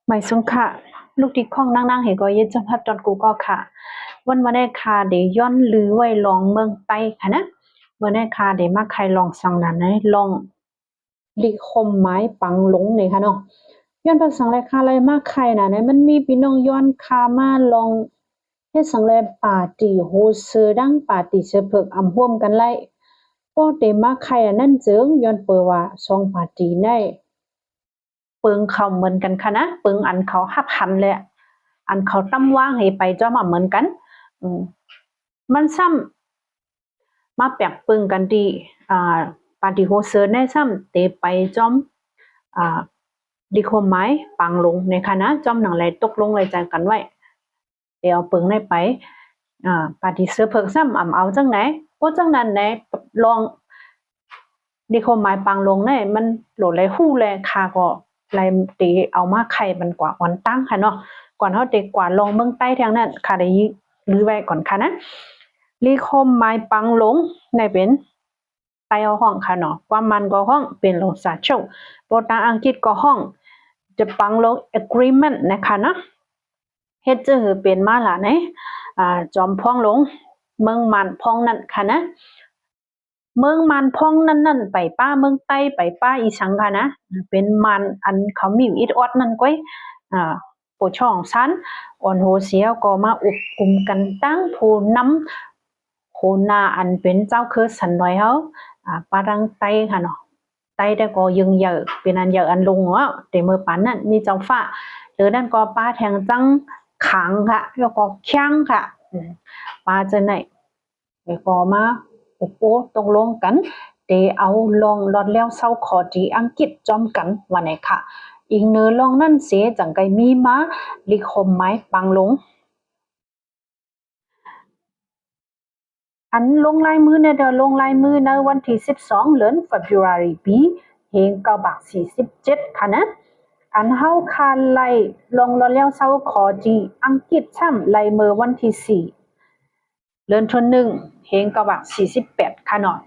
ไม่สุงค่ะลูกที่ข้องนั่งเห็นก็ยึดจำพัดจอนกูก็ค่ะวันได้ค่ะเดี๋ยวย้อนลือไว้ลองเมืองไต้ค่ะนะวันได้ค่ะเดี๋ยวมาใครลองสั่งนั้นให้ลองลิคมไม้ปังหลงเนี่ยค่ะเนาะย้อนภาษาอะไรค่ะอะไรมากใครน่ะเนี่ยมันมีพี่น้องย้อนคามาลองเฮ็ดสังแลปาร์ตี้โฮเซอร์ดังปาร์ตี้เสเพิกอำร่วมกันไล่ก็เตมาใครนั่นเจิงย้อนเปิดว่า2ปาร์ตี้ได้เปิงเขาเหมือนกันค่ะนะเปิงอันเขาหับหันเลยอันเขาตั้มว่างให้ไปจ้อมาเหมือนกันมันซ้ำมาแปลกปึงกันดีปาร์ตี้โฮเซอร์ได้ซ้ำเตไปจอมดีคมไม้ปังลงในคณะจอมหนังไรตกลงไรใจกันไว้เดี๋ยวปึงได้ไปปาร์ตี้เสือเพิกซ้ำเอาจังไหนก็จังนั้นไหนลองดีคมไม้ปังลงเนี่ยมันโหลดไรหู้แลคาก็ไรตีเอามาไข่มันกว่าวันตั้งค่ะเนาะก่อนเฮาเด็กกว่าลองเมืองใต้ทางนั้นค่ะได้ลือไว้ก่อนค่ะนะลีคมไม้ปังลงในเป็นไต้ห้องค่ะเนาะความมันก็ห้องเป็นลงสาโชโปรตาอังกฤษก็ห้องจะปังลง agreement นะคะเนาะเฮ็ดจะหือเป็นมาล่ะไหนจอมพ้องลงเมืองมันพ้องนั่นค่ะนะเมืองมันพ้องนั่นไปป้าเมืองใต้ไปป้าอีสังค่ะนะเป็นมันอันเขามีอิดออดนั่นก้อยปวช่องซันอ่อนโหเสียก็มาอุบกลุ่มกันตั้งผู้นำโคนาอันเป็นเจ้าคือสันน้อยเฮาปารังไต้ค่ะเนาะไต้ได้ก็ยึงเยอะเป็นอันเยอะอันลงเนาะแต่เมื่อปานนั้นมีเจ้าฟ้าหรือนั่นก็ป้าแทงจังขังค่ะแล้วก็แข้งค่ะป้าจะไหนแล้วก็มาโอ้โหตกลงกันเดเอาลองลอดแล้วเศร้าขอดีอังกฤษจอมกันวันไหนค่ะอีกเนื้อลองนั่นเสียจังไกมีมาลิคมไม้ปังลงอันลงลายมือเนี่ยเดี๋ยวลงลายมือในวันที่12เดือน February ปีเฮง947ค่ะนะอันเฮาคาไลลงลอดแล้วเศร้าขอดีอังกฤษช่ำไลเมื่อวันที่4เดือนธันวาคมเฮง948ค่ะเนาะ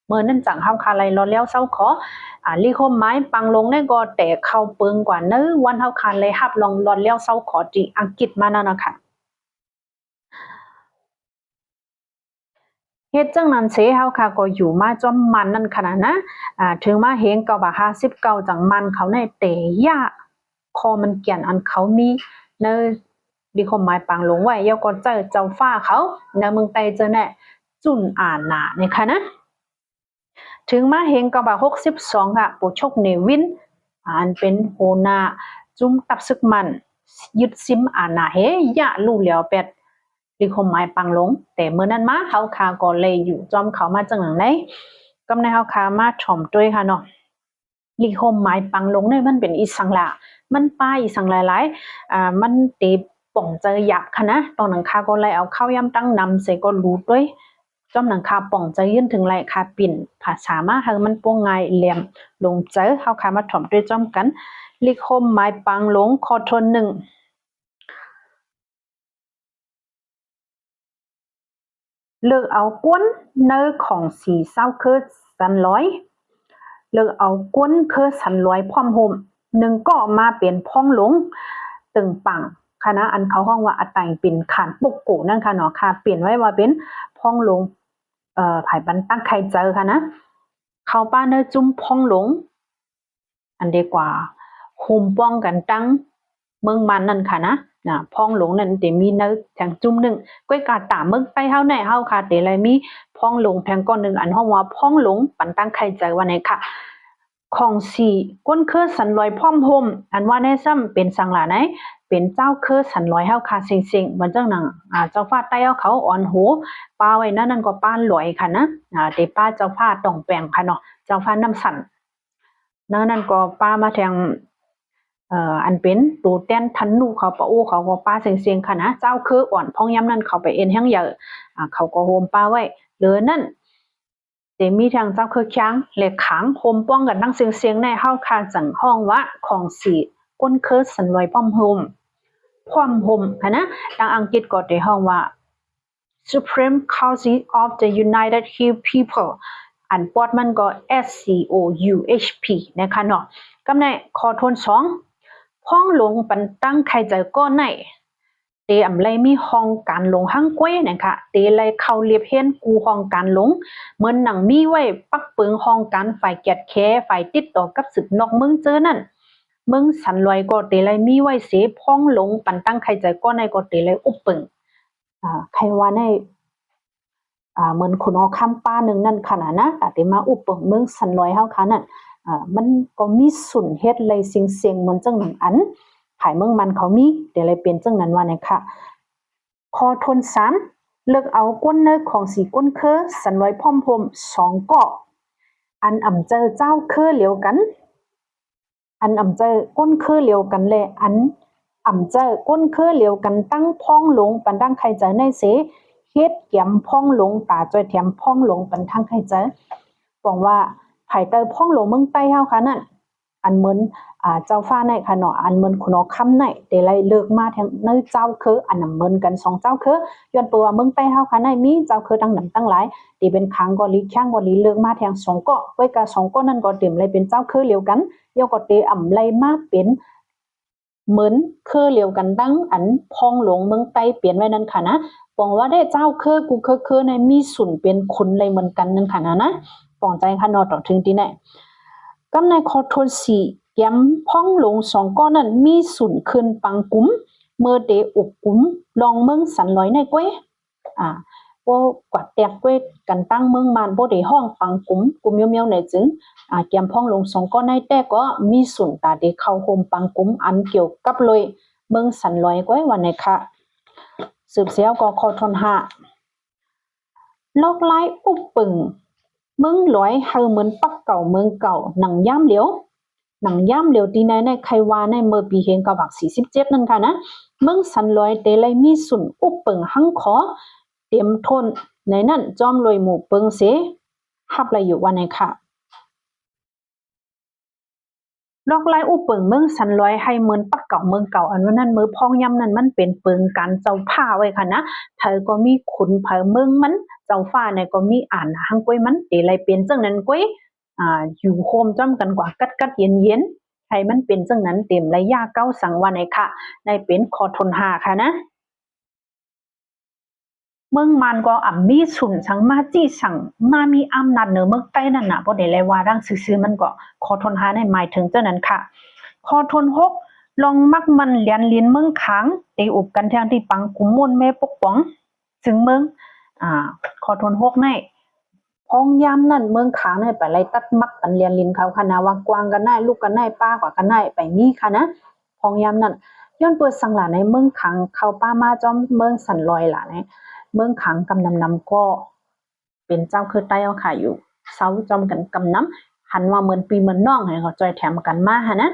เมื่อนั้นจังเฮาคาไลรอแล้วเศร้าขอลิคมไม้ปังลงเนี่ยก็แต่เข้าเปิงกว่าเนื้อวันเฮาคาไลฮับลองรอแล้วเศร้าขอจีอังกฤษมานั่นนะคะเฮ็ดจังนั้นเสเฮาค่ะก็อยู่มาจอมมันนั่นขนาดนะถึงมาเฮงก็ว่า59จังมันเขาในเตยะคอมันเกี่ยนอันเขามีเนดีคมหมายปังลงไว้ยก็เจอเจ้าฟ้าเขาในเมืองไต้เจอแน่จุนหนาในค่ะนะถึงมาเฮงก็ว่า62ค่ะผู้ชกเนวินอันเป็นโหนาจุ้มตับซึกมันยึดซิมหนาเฮยะลู่เหลียวเป็ดลิคมหมายปังลงแต่เมื่อนั้นมาเฮาคาก็เลยอยู่จอมเขามาจังหลังไหนกำในเฮาคามาถ่อมด้วยค่ะเนาะลิคมหมายปังลงเนี่ยมันเป็นอีสังละมันป้ายอีสังหลายๆมันตีป่องเจอหยับค่ะนะตอนหนังคาก็เลยเอาเข้าย่ำตั้งนำใส่ก็รู้ด้วยจอมหนังคาป่องใจยื่นถึงไหลคาปิ่นภาษามาให้มันป้งไงเหลี่ยมลงเจอเฮาคามาถ่อมด้วยจอมกันลิคมหมายปังลงคอทนหนึ่งเลือกเอาก้นเนื้อของสีเศร้าคือสันร้อยเลือกเอาก้นคือสันร้อยพร้อมโฮมหนึ่งก็มาเป็นพ้องหลงตึงปังคณะอันเขาห้องว่าอัตแต่งเป็นขานปุกโกนั่นค่ะเนาะค่ะเปลี่ยนไว้ว่าเป็นพ้องหลงไผ่บันตั้งใครเจอค่ะนะเขาป้าเนื้อจุ้มพ้องหลงอันดีกว่าโฮมป้องกันตั้งเมืองมันนั่นค่ะนะพ้องหลงนั่นแต่มีเนื้อแทงจุ้มหนึ่งก้อยกาตาเมืองไปเฮาไหนเฮาค่ะแต่อะไรมีพ้องหลงแทงก้อนหนึ่งอันห้องว่าพ้องหลงปันตั้งใครใจว่าไหนค่ะของสี่ก้นเครือสันลอยพ่อมโฮมอันว่าแน่ซ้ำเป็นสังหลาไหนเป็นเจ้าเครือสันลอยเฮาค่ะสิงวันเจ้าหนังเจ้าฟ้าใต้เขาอ่อนหูป้าไว้นั่นก็ป้าหลอยค่ะนะเดป้าเจ้าฟ้าต้องแปลงค่ะเนาะเจ้าฟ้าน้ำสันนั่นก็ป้ามาแทงอันเป็นตูแต้นทันนูเขาปะโอ้เขาก็ป้าเสียงค่ะนะเจ้าคืออ่อนพองย้ำนั่นเขาไปเอ็นแห้งเยอะเขาก็โฮมป้าไว้เหลือนั่นเดมีทางเจ้าคือช้างเหล็กขังโฮมป้องกันทั้งเสียงในเฮาคาจังห้องวะของสีก้นเคิร์สันลอยป้อมโฮมความโฮมค่ะนะทางอังกฤษก็ได้ห้องว่า Supreme Council of the United Hill People อันปอดมันก็ SCOUHP นะคะเนาะกำในขอทน2 พ้องหลงปันตั้งใครใจก็ไหนเตอำไลมีห้องการหลงหั่งก้วยนะคะเตไลเข้าเรียบเฮียนกูห้องการหลงเหมือนหนังมีไว้ปักปึงห้องการฝ่ายแกดแคฝ่ายติดต่อกับศึกนอกเมืองเจอนั่นเมืองสันลอยก็เตไลมีไว้เสพ้องหลงปันตั้งใครใจก็ในก็เตไลอุปปึงใครว่าในเหมือนคุณเอาคำป้าหนึ่งนั่นขนาดนะแต่มาอุปปึงเมืองสันลอยเฮาค่ะนั่นมันก็มีสุนเฮ็ดเลยเสียงเหมือนจังหนังอันภายเมืองมันเขามีเดี๋ยวเลยเป็นจังนั้นว่าเนี่ยค่ะคอทน3เลือกเอาก้นเนอของสีก้นเคอสันไว้พร้อมพม2เกาะอันอ่ำเจอเจ้าเคอเหลียวกันอันอ่ำเจอก้นเคอเหลียวกันเลยอันอ่ำเจอก้นเคอเหลียวกันตั้งพ้องหลงปันตั้งใครเจอในเสเฮ็ดเกี่ยมพ้องหลงตาจอยแถมพ้องหลงปันทั้งใครเจอบอกว่าไผ่เตอพ้องหลงเมืองใต้เฮาค่ะนั่นอันเหมือนเจ้าฟ้าในค่ะเนาะอันเหมือนคุณคำในเดลัยเลิกมาทางเนื้อเจ้าคืออันนั้นเหมือนกัน2เจ้าคือย้อนตัวเมืองใต้เฮาค่ะในมีเจ้าคือตั้งหนำตั้งหลายที่เป็นค้างก็ลิข้างก็ลิเลิกมาทาง2เกาะไว้กะ2เกาะนั้นก็เต็มเลยเป็นเจ้าคือเดียวกันยกก็เตอำไลมาเป็นเหมือนคือเดียวกันตั้งอันพองหลงเมืองใต้เปลี่ยนไว้นั่นค่ะนะปองว่าได้เจ้าคือกูคือในมีสุนเป็นคนเลยเหมือนกันนั่นค่ะนะปองใจค่ะเนาะต่อถึงที่ไหนกำในคอทนสีแย้มพ้องลง2ก้อนนั้นมีสุนขึ้นปังกุ้มเมื่อเดอกกุ้มลองเมืองสันลอยในก้วยโปกวัดแตกก้วยกันตั้งเมืองมานโปเดห้องปังกุ้มกุ้มเมียวๆในจึงแย้มพ้องลง2ก้อนในแต่ก็มีสุนตาเดเข้าโฮมปังกุ้มอันเกี่ยวกับเลยเมืองสันลอยก้วยวันไหนค่ะสืบเสียวก็คอทน5ลอกไล่อุบปึงเมืองลอยเฮาเหมือนปักเก่าเมืองเก่าหนังย่ำเหลียวหนังย่ำเหลียวตีในใครว่าในเมื่อปีเฮงกบัก47นั่นค่ะนะเมืองสันลอยเตไลมีสุนอุบเปิงหังขอเตรียมทนในนั้นจอมลอยหมู่เปิงเสฮับไหลอยู่วันไหนค่ะลอกไล่อุปเปิงเมืองสันลอยให้เหมือนปักเก่าเมืองเก่าอันว่านั้นมือพองย่ำนั้นมันเป็นเปิงการเจ้าผ้าไว้ค่ะนะเธอก็มีขุนเผอเมืองมันเจ้าฟ้าเนี่ยก็มีอ่านหังก้วยมันเตไลเป็นจังนั้นก้วยอยู่โฮมจ้อมกันกว่ากัดเย็นให้มันเป็นจังนั้นเต็มระยะเก้าสังวันไหนค่ะในเป็นคอทน5ค่ะนะเมืองมันก็มีสุนสังมาจี้สังมามีอำนาจเหนือเมืองใต้นั่นน่ะบ่ได้เลยว่าดังซื่อๆมันก็คอทน5ในหมายถึงเจ้านั้นค่ะคอทน6ลองมักมันเลียนลิ้นเมืองค้างเตอุบกันทางที่ปังกุมมนแม่ปกป้องจึงเมืองคอทน6ในพ้องยามนั่นเมืองค้างเนี่ยไปไล่ตัดมักกันเลียนลิ้นเขาค่ะนะว่ากวางกันได้ลูกกันได้ป้ากว่ากันได้ไปมีค่ะนะพ้องยามนั่นย้อนเปิดสังหลาในเมืองค้างเข้าป้ามาจอมเมืองสันลอยล่ะเนี่ยเมืองขังกำนำก็เป็นเจ้าคือใต้เอาค่ะอยู่เซาจอมกันกำน้ำหันว่าเหมือนปีเหมือนน้องให้เขาจอยแถมกันมาฮะนะ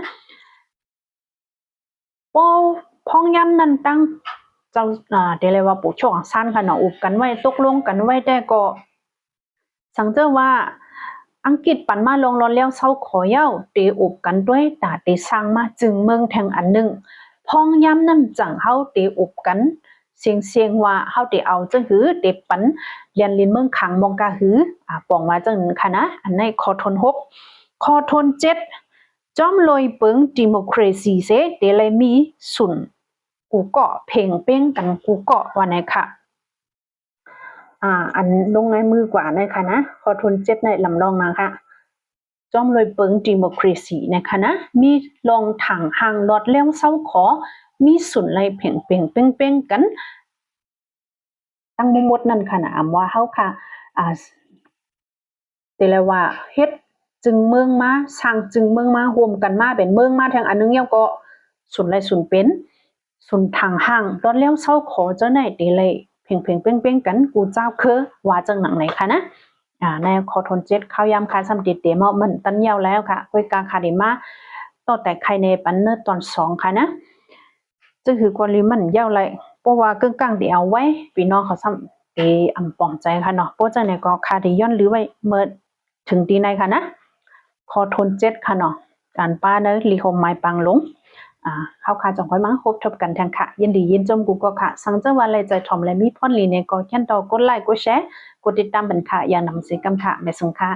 โป้พ้องย้ำนั่นตั้งเจ้าเดี๋ยวเลยว่าปู่ช่วงสั้นค่ะเนาะอุบกันไว้ตกลงกันไว้แต่ก็สังเจอว่าอังกฤษปันมาลงรอนแล้วเศร้าขอเย้าเตอุบกันด้วยตาเตสร้างมาจึงเมืองแทงอันหนึ่งพ้องย้ำนั่นจังเฮาเตอุบกันเสียงว่าเฮาได้เอาจังหือเด็ปันเรียนลินเมืองขังมองกาหือปองมาจังค่ะนะอันในคอทน6คอทน7จอมลอยเปิงดิโมคราซีเสเดเลยมีสุนกูเกาะเพ่งเป้งกันกูเกาะว่าไหนค่ะอันลงในมือกว่าในค่ะนะคอทน7ในลำลองนะคะจอมลอยเปิงดิโมคราซีนะคะนะมีลองถังหางลอดแล้วเศร้าขอมีสุนไลเพ่งเป้งกันตั้งมุมดนั่นค่ะนะว่าเฮาค่ะแต่ละว่าเฮ็ดจึงเมืองมาสร้างจึงเมืองมาร่วมกันมาเป็นเมืองมาทางอันนึงเหี่ยวก็สุนไลสุนเป็นสุนทางห้างตอนแล้วเศร้าขอเจ้าไหนเตเลยเพ่งเป้งกันกูเจ้าคือว่าจังหนังไหนค่ะนะในคอทน7ข้าวยามคาซ้ำติดเตมมันตันเหี่ยวแล้วค่ะกวยกาคาดิมาต่อแต่ใครในปันเนอตอน2ค่ะนะจึงคือกว่าลิมันเหี่ยวเลยเพราะว่ากึ่งกลางเดี๋ยวเอาไว้พี่น้องเขาซ้ำอำปองใจค่ะเนาะเพราะจังไหนก็คาดิย้อนหรือไว้เมื่อถึงตีในค่ะนะคอทน7ค่ะเนาะการป้าเนอลีโฮมไม้ปังลงเข้าค่ะจังค่อยมาพบทบกันทางค่ะยินดียินจมกูก็ค่ะสังเจว่าอะไรใจถ่อมและมีพ่นลีเนี่ยก็แค่นต่อกดไลค์กดแชร์กดติดตามบันค่ะอย่านำสิกำค่ะแม่สงค่ะ